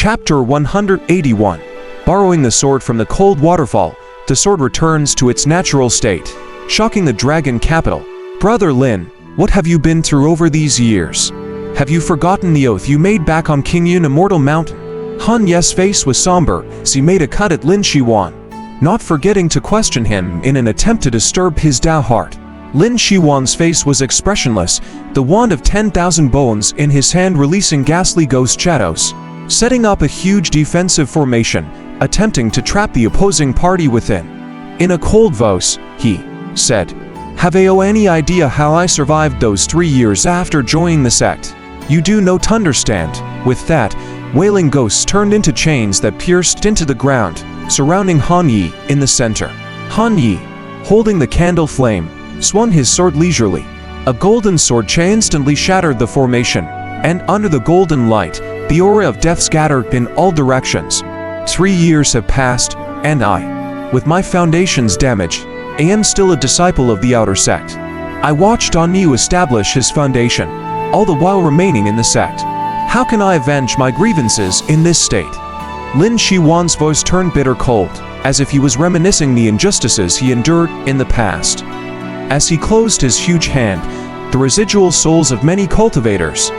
Chapter 181. Borrowing the sword from the cold waterfall, the sword returns to its natural state, shocking the dragon capital. Brother Lin, what have you been through over these years? Have you forgotten the oath you made back on King Yun Immortal Mountain? Han Ye's face was somber as he made a cut at Lin Shiwan, not forgetting to question him in an attempt to disturb his Dao heart. Lin Shiwan's face was expressionless, the wand of 10,000 bones in his hand releasing ghastly ghost shadows, setting up a huge defensive formation, attempting to trap the opposing party within. In a cold voice, he said, "Have you any idea how I survived those 3 years after joining the sect? You do not understand." With that, wailing ghosts turned into chains that pierced into the ground, surrounding Han Yi in the center. Han Yi, holding the candle flame, swung his sword leisurely. A golden sword instantly shattered the formation, and under the golden light, the aura of death scattered in all directions. 3 years have passed, and I, with my foundations damaged, I am still a disciple of the outer sect. I watched Yu establish his foundation, all the while remaining in the sect. How can I avenge my grievances in this state? Lin Shiwan's voice turned bitter cold, as if he was reminiscing the injustices he endured in the past. As he closed his huge hand, the residual souls of many cultivators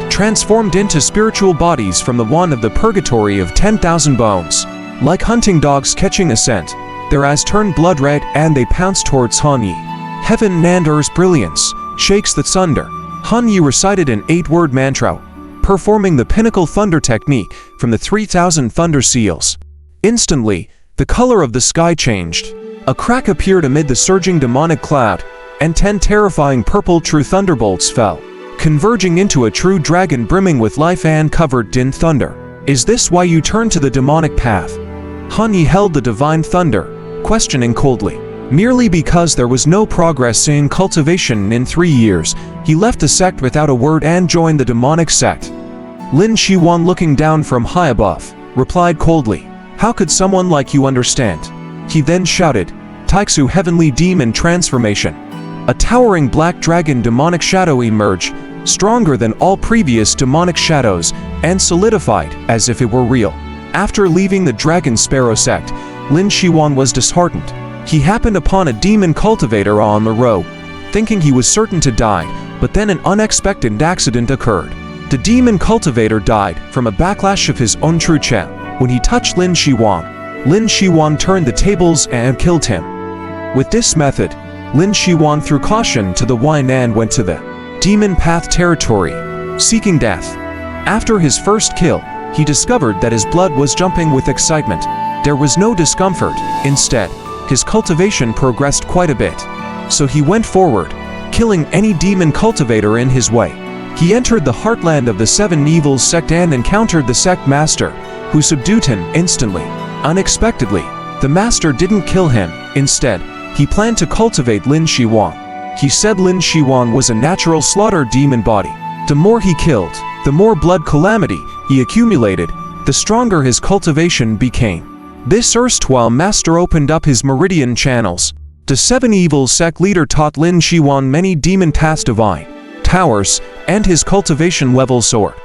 transformed into spiritual bodies from the wand of the purgatory of 10,000 bones. Like hunting dogs catching a scent, their eyes turned blood red and they pounced towards Han Yi. Heaven and earth's brilliance shakes the thunder. Han Yi recited an 8-word mantra, performing the pinnacle thunder technique from the 3,000 thunder seals. Instantly, the color of the sky changed. A crack appeared amid the surging demonic cloud, and 10 terrifying purple true thunderbolts fell, converging into a true dragon brimming with life and covered in thunder. Is this why you turned to the demonic path? Han Yi held the divine thunder, questioning coldly. Merely because there was no progress in cultivation in 3 years, he left the sect without a word and joined the demonic sect. Lin Shiwan, looking down from high above, replied coldly, "How could someone like you understand?" He then shouted, "Taixu Heavenly Demon Transformation." A towering black dragon demonic shadow emerged, stronger than all previous demonic shadows, and solidified as if it were real. After leaving the Dragon Sparrow sect, Lin Shiwan was disheartened. He happened upon a demon cultivator on the road, thinking he was certain to die, but then an unexpected accident occurred. The demon cultivator died from a backlash of his own true chant when he touched Lin Shiwan. Lin Shiwan turned the tables and killed him. With this method, Lin Shiwan threw caution to the wind and went to the demon path territory, seeking death. After his first kill, he discovered that his blood was jumping with excitement. There was no discomfort. Instead, his cultivation progressed quite a bit. So he went forward, killing any demon cultivator in his way. He entered the heartland of the Seven Evils sect and encountered the sect master, who subdued him instantly. Unexpectedly, the master didn't kill him. Instead, he planned to cultivate Lin Shiwan. He said Lin Shiwan was a natural slaughter demon body. The more he killed, the more blood calamity he accumulated, the stronger his cultivation became. This erstwhile master opened up his meridian channels. The Seven Evils sect leader taught Lin Shiwan many demon tasks, divine towers, and his cultivation level soared,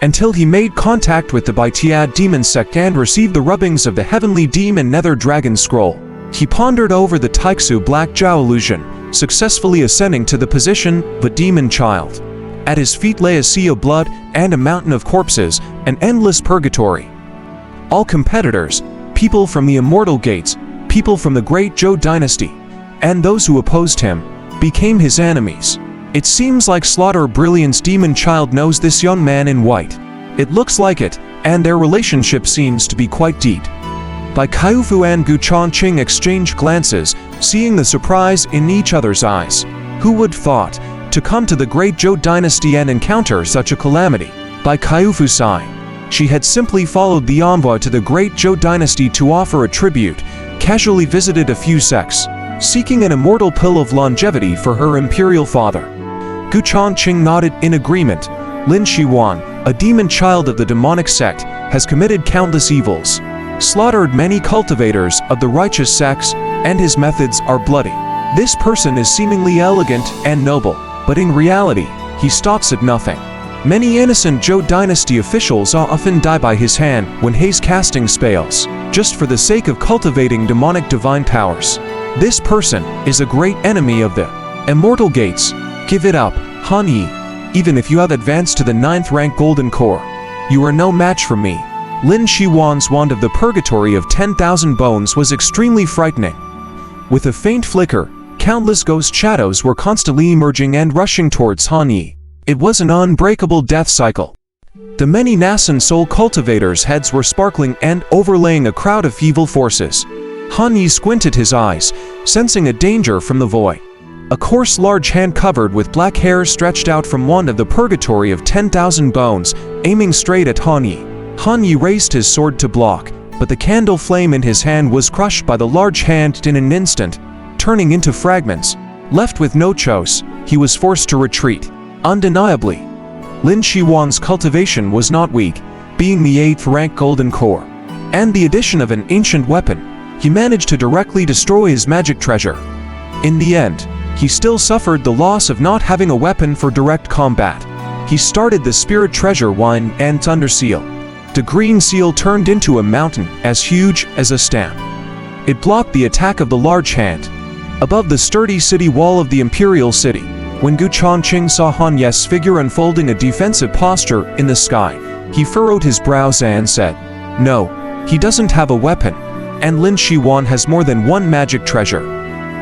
until he made contact with the Baitiad demon sect and received the rubbings of the heavenly demon nether dragon scroll. He pondered over the Taixu Black Jiao illusion, successfully ascending to the position of a demon child. At his feet lay a sea of blood and a mountain of corpses, an endless purgatory. All competitors, people from the Immortal Gates, people from the Great Zhou Dynasty, and those who opposed him, became his enemies. It seems like Slaughter Brilliant's demon child knows this young man in white. It looks like it, and their relationship seems to be quite deep. Bai Kaifu and Gu Chongqing exchanged glances, seeing the surprise in each other's eyes. Who would thought to come to the Great Zhou Dynasty and encounter such a calamity? Bai Kaifu sighed. She had simply followed the envoy to the Great Zhou Dynasty to offer a tribute, casually visited a few sects, seeking an immortal pill of longevity for her imperial father. Gu Chongqing nodded in agreement. Lin Shiwan, a demon child of the demonic sect, has committed countless evils, slaughtered many cultivators of the righteous sects, and his methods are bloody. This person is seemingly elegant and noble, but in reality, he stops at nothing. Many innocent Zhou dynasty officials often die by his hand when haze casting fails, just for the sake of cultivating demonic divine powers. This person is a great enemy of the immortal gates. Give it up, Han Yi. Even if you have advanced to the 9th rank golden core, you are no match for me. Lin Shiwan's wand of the purgatory of 10,000 bones was extremely frightening. With a faint flicker, countless ghost shadows were constantly emerging and rushing towards Han Yi. It was an unbreakable death cycle. The many Nasan soul cultivators' heads were sparkling and overlaying a crowd of evil forces. Han Yi squinted his eyes, sensing a danger from the void. A coarse large hand covered with black hair stretched out from wand of the purgatory of 10,000 bones, aiming straight at Han Yi. Han Yi raised his sword to block, but the candle flame in his hand was crushed by the large hand in an instant, turning into fragments. Left with no choice, he was forced to retreat. Undeniably, Lin Shiwan's cultivation was not weak, being the 8th rank golden core. And the addition of an ancient weapon, he managed to directly destroy his magic treasure. In the end, he still suffered the loss of not having a weapon for direct combat. He started the spirit treasure wine and thunder seal. The green seal turned into a mountain as huge as a stamp. It blocked the attack of the large hand. Above the sturdy city wall of the imperial city, when Gu Chongqing saw Han Yi's figure unfolding a defensive posture in the sky, he furrowed his brows and said, "No, he doesn't have a weapon, and Lin Shiwan has more than one magic treasure.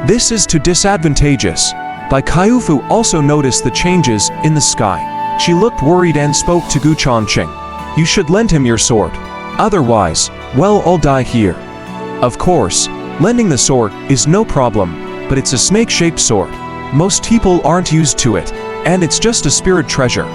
This is too disadvantageous." Bai Kaifu also noticed the changes in the sky. She looked worried and spoke to Gu Chongqing. "You should lend him your sword. Otherwise, well, I'll die here." Of course, lending the sword is no problem, but it's a snake-shaped sword. Most people aren't used to it, and it's just a spirit treasure.